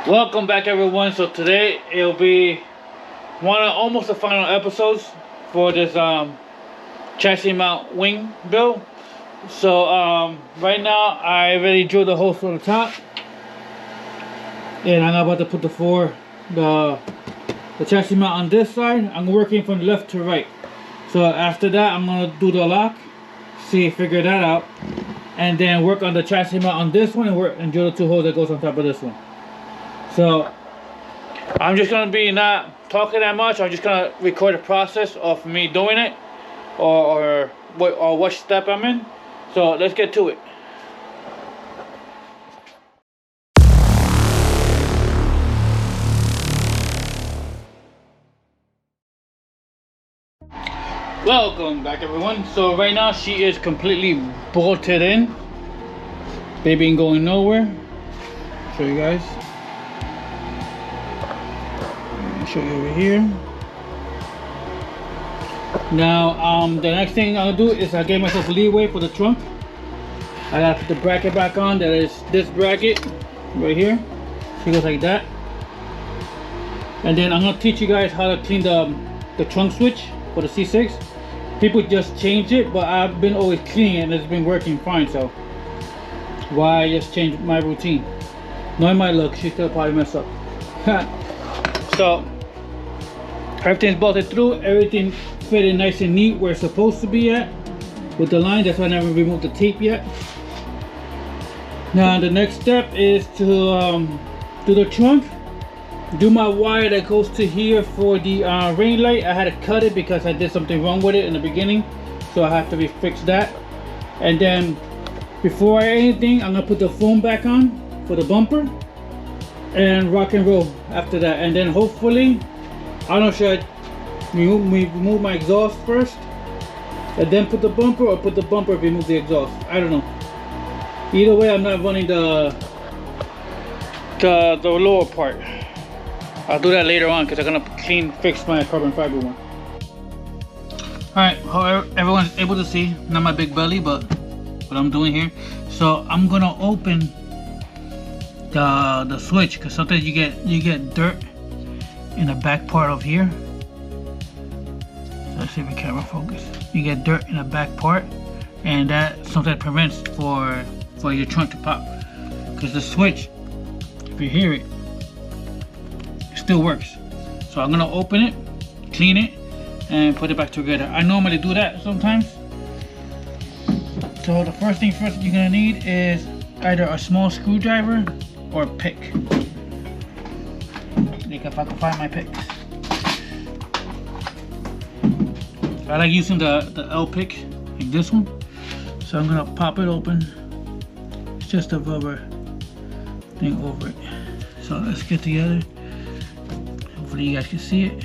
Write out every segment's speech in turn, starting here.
Welcome back, everyone. So today it'll be one of almost the final episodes for this chassis mount wing build. So right now I already drilled the holes from the top, and I'm about to put the chassis mount on this side. I'm working from left to right. So after that, I'm gonna do the lock, figure that out, and then work on the chassis mount on this one and drill the two holes that goes on top of this one. So I'm just gonna be not talking that much. I'm just gonna record the process of me doing it, or what step I'm in. So let's get to it. Welcome back, everyone. So right now she is completely bolted in. Baby ain't going nowhere. Show you guys. Show you over here. Now the next thing I'll do is I gave myself leeway for the trunk. I gotta put the bracket back on. That is this bracket right here. It goes like that. And then I'm gonna teach you guys how to clean the trunk switch for the C6. People just change it, but I've been always cleaning it and it's been working fine. So why just change my routine? Knowing my luck, she still probably mess up. So everything's bolted through, everything fitted nice and neat where it's supposed to be at with the line. That's why I never removed the tape yet. Now the next step is to do the trunk, do my wire that goes to here for the rain light. I had to cut it because I did something wrong with it in the beginning, so I have to refix that. And then before anything, I'm gonna put the foam back on for the bumper and rock and roll after that. And then hopefully, I don't know, should I remove my exhaust first and then put the bumper, or put the bumper and remove the exhaust? I don't know. Either way, I'm not running the lower part. I'll do that later on because I'm gonna fix my carbon fiber one. Alright, however everyone's able to see, not my big belly, but what I'm doing here. So I'm gonna open the switch, because sometimes you get dirt in the back part of here. So let's see if the camera focus. You get dirt in the back part, and that sometimes prevents for your trunk to pop, because the switch, if you hear it, it still works. So I'm gonna open it, clean it, and put it back together. I normally do that sometimes. So the first thing you're gonna need is either a small screwdriver or a pick. If I can find my picks. I like using the L pick, like this one. So I'm gonna pop it open. It's just a rubber thing over it. So let's get together. Hopefully you guys can see it.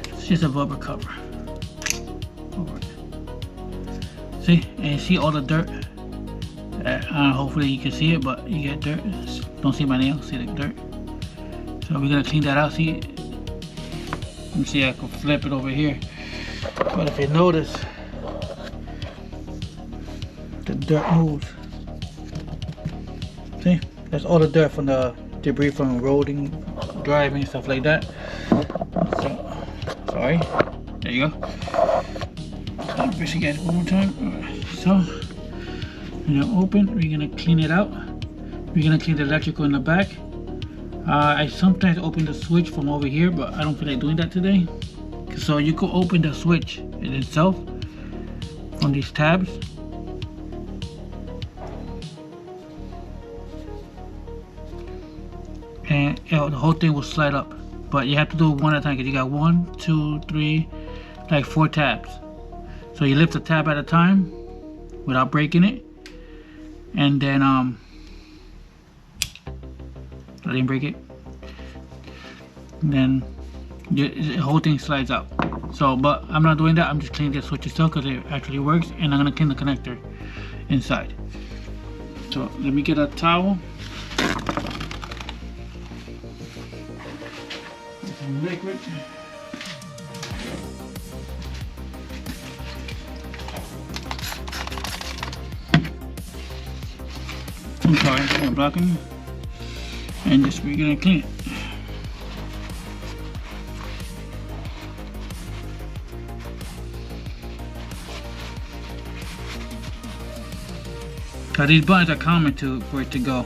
It's just a rubber cover over it. See? And you see all the dirt? Hopefully you can see it, but you get dirt. Don't see my nails, see the dirt. So we're gonna clean that out. See, let me see, I can flip it over here. But if you notice, the dirt moves. See, that's all the dirt from the debris from roading, driving, stuff like that. So, sorry. There you go. Let me press again one more time. Alright, so we're gonna open. We're gonna clean it out. We're gonna clean the electrical in the back. I sometimes open the switch from over here, but I don't feel like doing that today. So you could open the switch in itself from these tabs. And the whole thing will slide up. But you have to do it one at a time, because you got 1, 2, 3, like 4 tabs. So you lift a tab at a time without breaking it. And then I didn't break it. And then the whole thing slides out. So, but I'm not doing that. I'm just cleaning the switch itself because it actually works, and I'm gonna clean the connector inside. So let me get a towel. Get some liquid. I'm sorry, I'm blocking. and just we're gonna clean it. Now these buttons are common for it to go,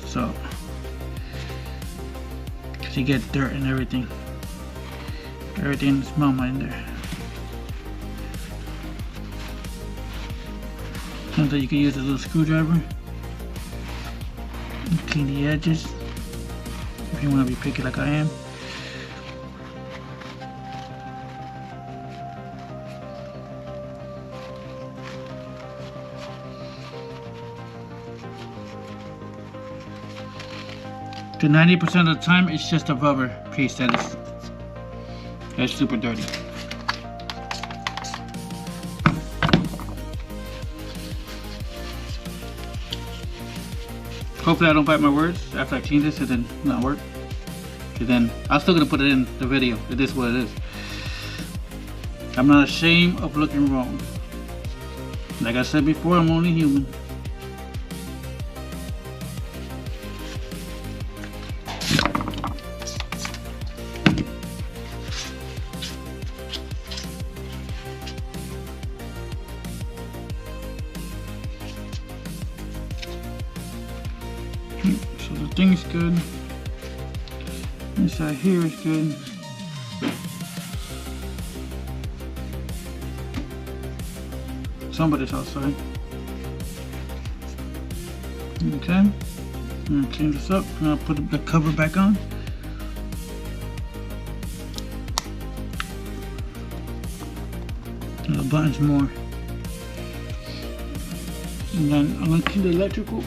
so because you get dirt and everything is mama in there. Sometimes you can use a little screwdriver and clean the edges if you want to be picky like I am. To 90% of the time, it's just a rubber piece that's super dirty. Hopefully I don't bite my words after I clean this and then not work. Because then I'm still gonna put it in the video. It is what it is. I'm not ashamed of looking wrong. Like I said before, I'm only human. So the thing's good. Inside here is good. Somebody's outside. Okay. I'm gonna clean this up. I'm gonna put the cover back on. And the buttons more. And then I'm gonna clean the electrical.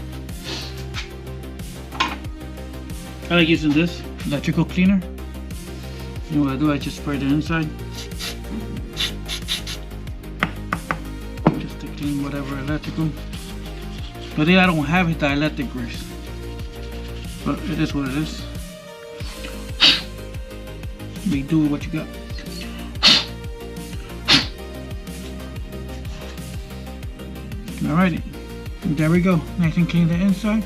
I like using this electrical cleaner. You know what I do? I just spray the inside. Just to clean whatever electrical. But yeah, I don't have it dielectric grease. But it is what it is. We do what you got. Alrighty. There we go. Nice and clean the inside.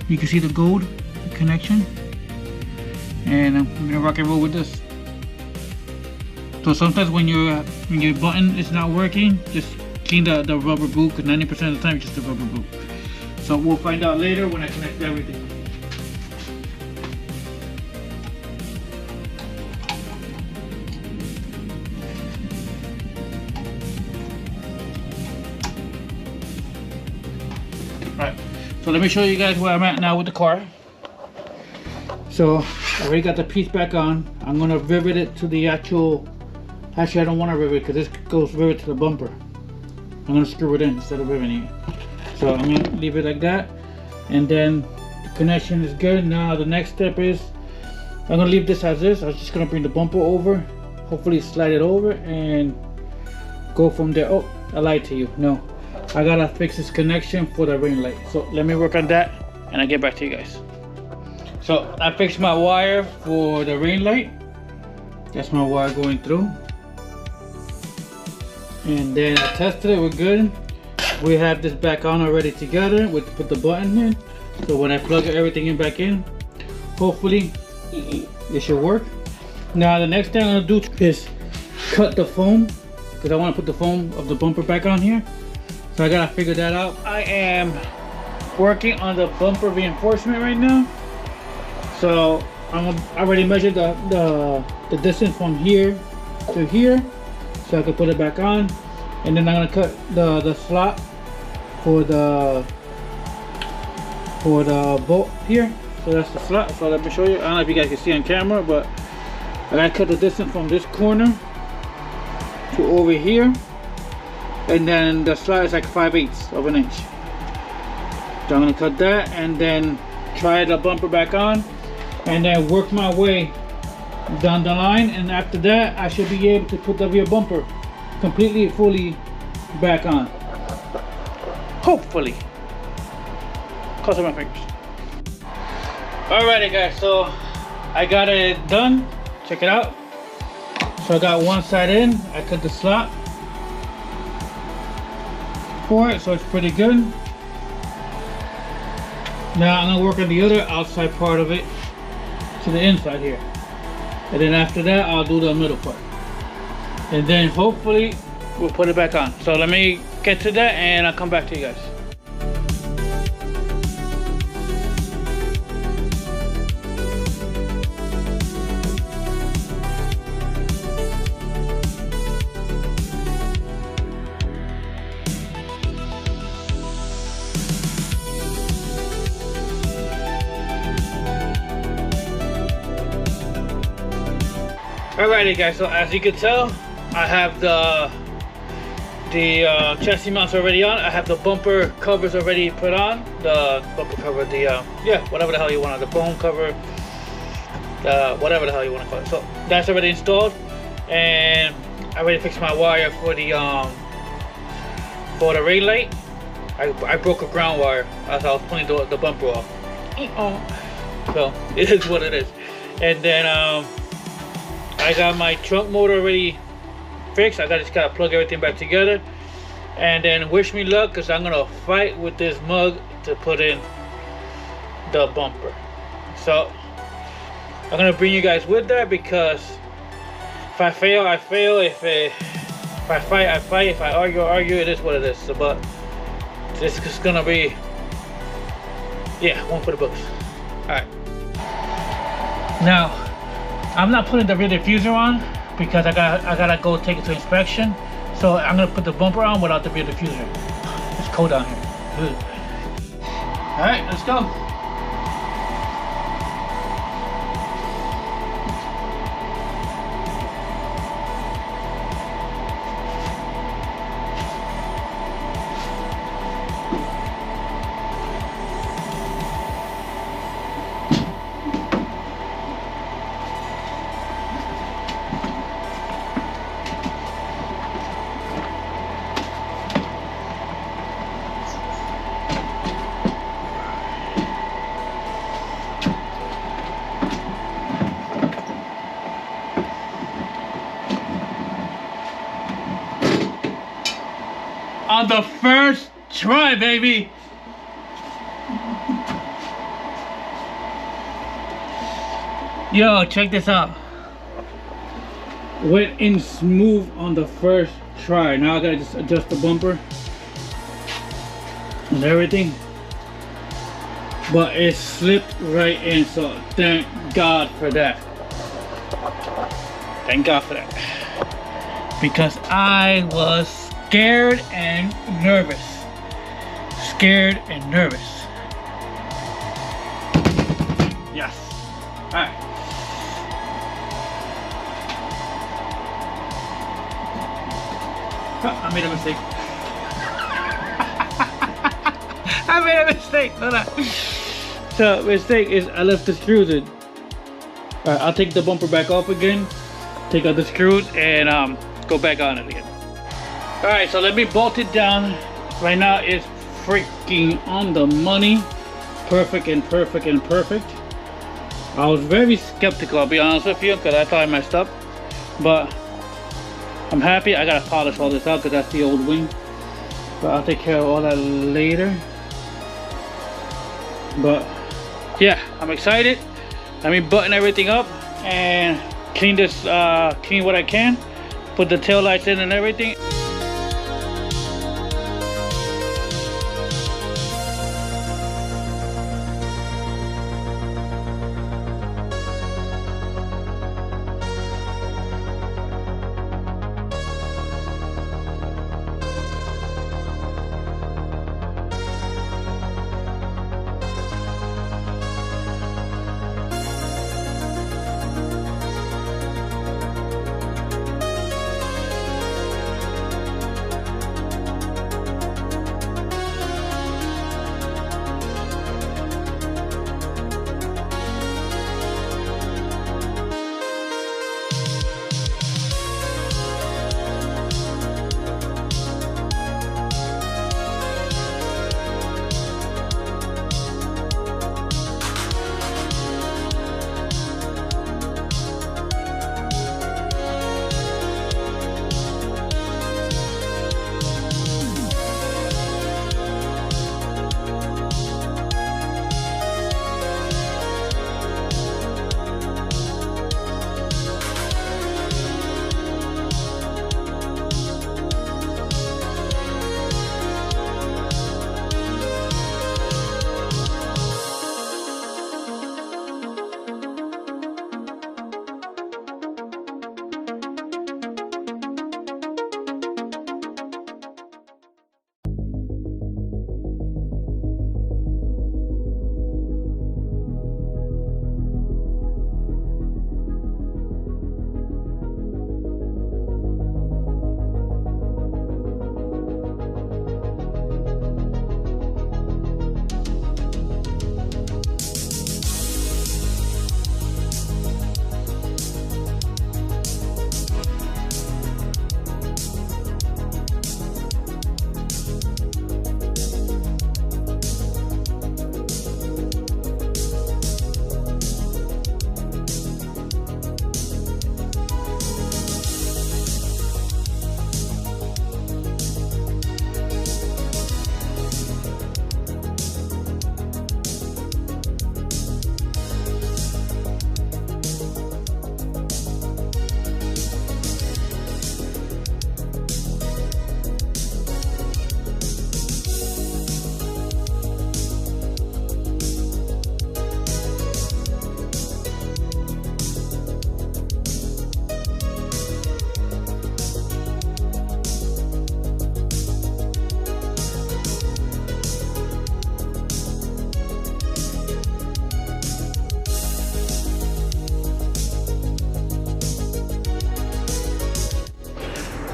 You can see the gold connection, and I'm gonna rock and roll with this. So sometimes when your button is not working, just clean the rubber boot, because 90% of the time it's just the rubber boot. So we'll find out later when I connect everything. Right, so let me show you guys where I'm at now with the car. So I already got the piece back on. I'm gonna rivet it to the actually I don't want to rivet because this goes rivet to the bumper. I'm gonna screw it in instead of riveting it. So I'm gonna leave it like that, and then the connection is good. Now the next step is I'm gonna leave this as is. I'm just gonna bring the bumper over, hopefully slide it over, and go from there. Oh, I lied to you. No, I gotta fix this connection for the ring light. So let me work on that, and I'll get back to you guys. So I fixed my wire for the ring light. That's my wire going through. And then I tested it, we're good. We have this back on already together. We put the button in. So when I plug everything in back in, hopefully it should work. Now the next thing I'm gonna do is cut the foam, because I want to put the foam of the bumper back on here. So I gotta figure that out. I am working on the bumper reinforcement right now. So I already measured the distance from here to here, so I can put it back on. And then I'm gonna cut the slot for the bolt here. So that's the slot. So let me show you. I don't know if you guys can see on camera, but I gotta cut the distance from this corner to over here, and then the slot is like 5/8 of an inch. So I'm gonna cut that and then try the bumper back on, and then work my way down the line, and after that I should be able to put the rear bumper completely fully back on, hopefully. Cross my fingers. Alrighty guys, so I got it done. Check it out. So I got one side in, I cut the slot for it, so it's pretty good. Now I'm gonna work on the other outside part of it to the inside here, and then after that I'll do the middle part, and then hopefully we'll put it back on. So let me get to that and I'll come back to you guys. Alrighty guys, so as you can tell, I have the chassis mounts already on. I have the bumper covers already put on. The bumper cover, yeah, whatever the hell you want, the foam cover, whatever the hell you want to call it. So that's already installed, and I already fixed my wire for the rain light. I broke a ground wire as I was pulling the bumper off. So it is what it is. And then I got my trunk motor already fixed. I just gotta plug everything back together, and then wish me luck, because I'm gonna fight with this mug to put in the bumper. So I'm gonna bring you guys with that, because if I fail, I fail. If I fight, I fight. If I argue, I argue. It is what it is. So, but this is gonna be, yeah, one for the books. All right. Now, I'm not putting the rear diffuser on because I gotta go take it to inspection. So I'm gonna put the bumper on without the rear diffuser. It's cold down here. All right, let's go. On the first try, baby. Yo, check this out. Went in smooth on the first try. Now I gotta just adjust the bumper and everything, but it slipped right in, so thank God for that. Thank God for that, because I was scared and nervous. Scared and nervous. Yes. Alright. I made a mistake. I made a mistake. Hold on. So, mistake is I left the screws in. Alright, I'll take the bumper back off again. Take out the screws and go back on it again. Alright, so let me bolt it down. Right now it's freaking on the money. Perfect and perfect and perfect. I was very skeptical, I'll be honest with you, because I thought I messed up. But I'm happy. I gotta polish all this out because that's the old wing. But I'll take care of all that later. But yeah, I'm excited. Let me button everything up and clean this, clean what I can. Put the tail lights in and everything.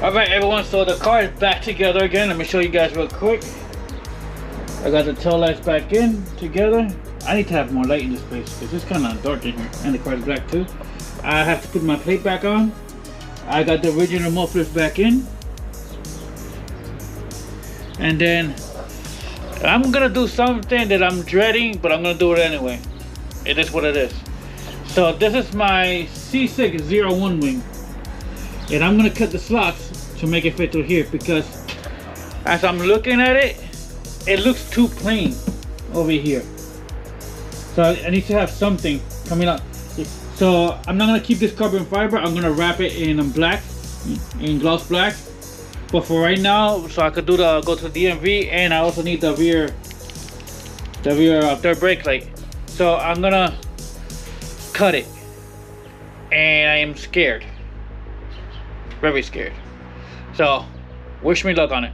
Alright everyone, so the car is back together again. Let me show you guys real quick. I got the tail lights back in together. I need to have more light in this place because it's kind of dark in here, and the car is black too. I have to put my plate back on. I got the original mufflers back in. And then I'm gonna do something that I'm dreading, but I'm gonna do it anyway. It is what it is. So this is my C6 ZR1 wing. And I'm gonna cut the slots to make it fit through here because as I'm looking at it, it looks too plain over here. So I need to have something coming up. So I'm not gonna keep this carbon fiber. I'm gonna wrap it in black, in gloss black. But for right now, so I could do the go to the DMV, and I also need the rear third brake light. So I'm gonna cut it, and I am scared. Very scared. So wish me luck on it.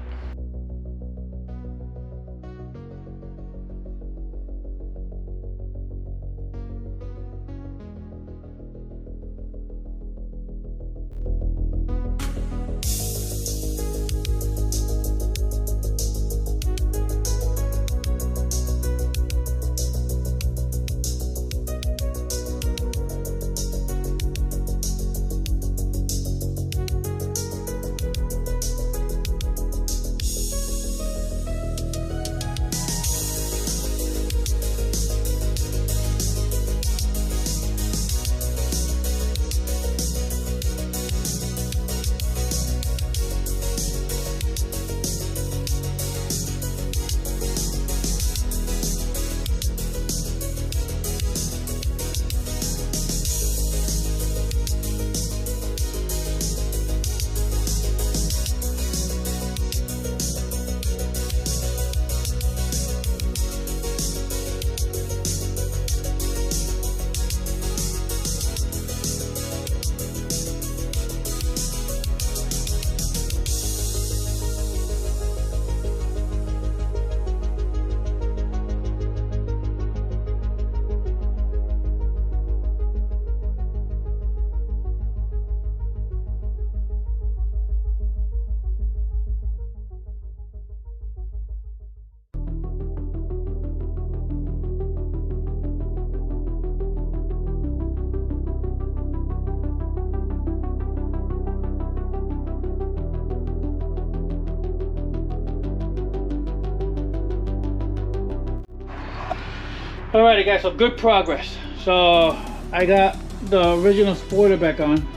Alrighty guys, so good progress. So I got the original spoiler back on.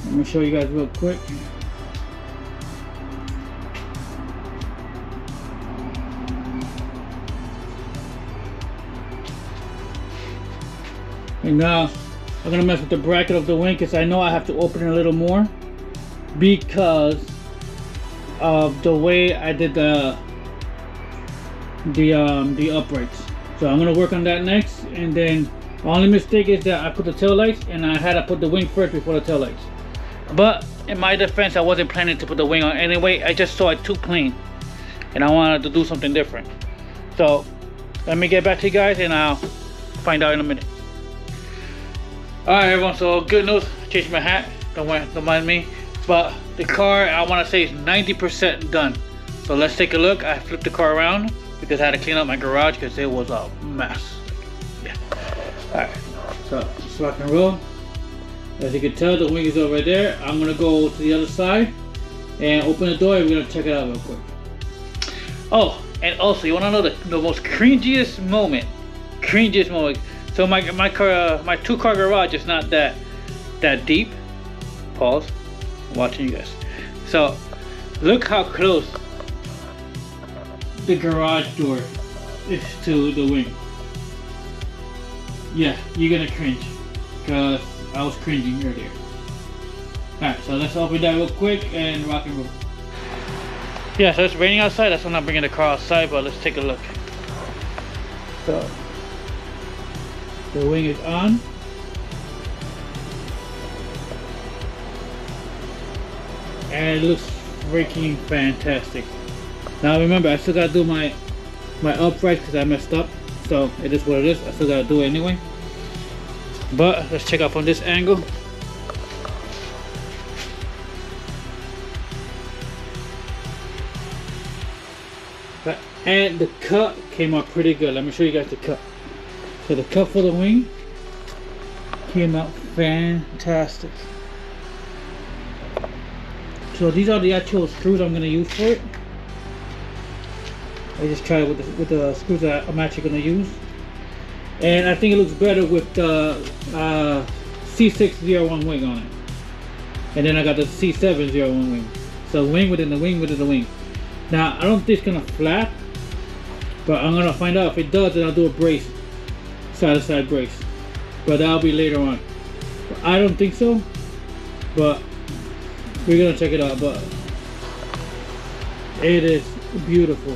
Let me show you guys real quick. And now I'm gonna mess with the bracket of the wing because I know I have to open it a little more because of the way I did the uprights. So I'm gonna work on that next, and then the only mistake is that I put the tail lights and I had to put the wing first before the tail lights. But in my defense, I wasn't planning to put the wing on anyway. I just saw it too clean and I wanted to do something different. So let me get back to you guys and I'll find out in a minute. Alright everyone, so good news, changed my hat, don't mind me. But the car, I want to say, is 90% done. So let's take a look. I flipped the car around because I had to clean up my garage because it was a mess. Yeah. Alright, so let's rock and roll. As you can tell, the wing is over there. I'm gonna go to the other side and open the door and we're gonna check it out real quick. Oh, and also you wanna know the most cringiest moment? So my car, my two-car garage is not that deep. Pause. I'm watching you guys. So look how close the garage door is to the wing. Yeah, you're gonna cringe because I was cringing earlier. Alright, so let's open that real quick and rock and roll. Yeah, so it's raining outside. That's why I'm not bringing the car outside, but let's take a look. So the wing is on. And it looks freaking fantastic. Now remember, I still gotta do my upright because I messed up. So it is what it is. I still gotta do it anyway. But let's check out from this angle. And the cut came out pretty good. Let me show you guys the cut. So the cut for the wing came out fantastic. So these are the actual screws I'm going to use for it. I just tried it with the screws that I'm actually going to use. And I think it looks better with the C6 ZR1 wing on it. And then I got the C7 ZR1 wing. So wing within the wing within the wing. Now I don't think it's going to flap, but I'm going to find out. If it does, then I'll do a brace. Side to side brace. But that'll be later on. I don't think so, but we're gonna check it out. But it is beautiful.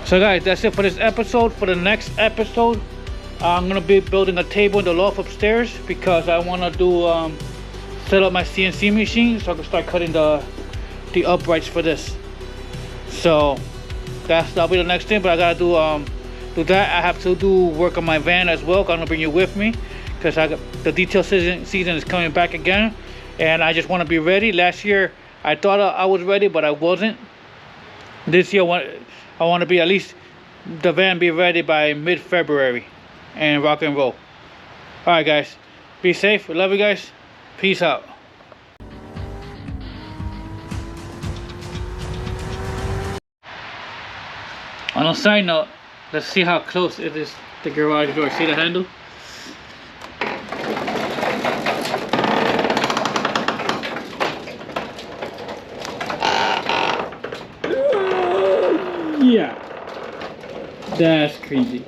So guys, that's it for this episode. For the next episode, I'm gonna be building a table in the loft upstairs because I want to do set up my CNC machine so I can start cutting the uprights for this. So that'll be the next thing. But I gotta do that. I have to do work on my van as well. I'm gonna bring you with me because the detail season is coming back again, and I just want to be ready. Last year I thought I was ready, but I wasn't. This year I want to be at least the van be ready by mid-February and rock and roll. All right, guys, be safe. We love you guys. Peace out. On a side note, let's see how close it is to the garage door. See the handle? Yeah. That's crazy.